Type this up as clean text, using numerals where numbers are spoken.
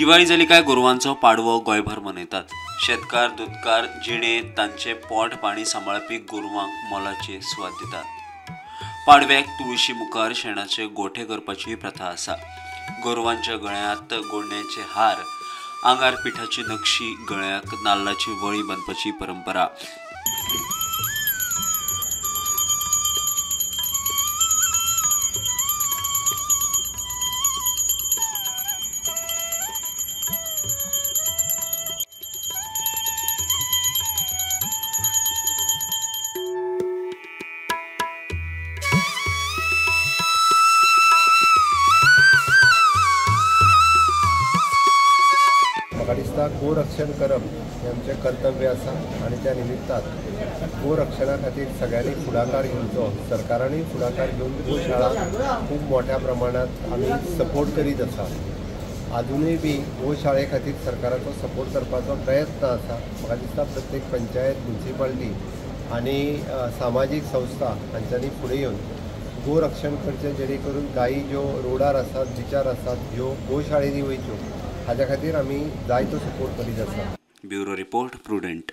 दिवाळी जाली काय गोरवांचो पाडवो गोंयभर मनयतात। शेतकार दूधकार जिणे तांचे पोट पाणी सांबाळपी गोरवांक मोलाची स्वाद दितात। पाडव्याक तुळशी मुखार शेणाचे गोठे करपाची प्रथा आसा। गोरवांच्या गळ्यांत गोडण्याचे हार, आंगार पिठाची नक्षी, गळ्याक नाल्लाची वळी बांदपाची परंपरा। म्हाका दिसता गोरक्षण करप हें आमचें कर्तव्य आसा आनी त्या निमित्तान गोरक्षणा खातीर सगळ्यांनी फुडाकार घेवचो। सरकारानूय फुडाकार घेवन गोशाळा खूब मोठ्या प्रमाणात आमी सपोर्ट करीत आसा। आजुनूय बी गोशाळे खातीर सरकाराचो सपोर्ट करपाचो प्रयत्न आसा। म्हाका दिसता प्रत्येक पंचायत, म्युनिसिपालिटी आनी सामाजीक संस्था हांच्यांनी फुडें येवन गोरक्षण करचें, जेणे करून गायी ज्यो रोडार आसात, बिचार आसात, ह्यो गोशाळेनी वयच्यो, हाच्या खातीर आमी जायतो सपोर्ट करीत आसा। Bureau report prudent.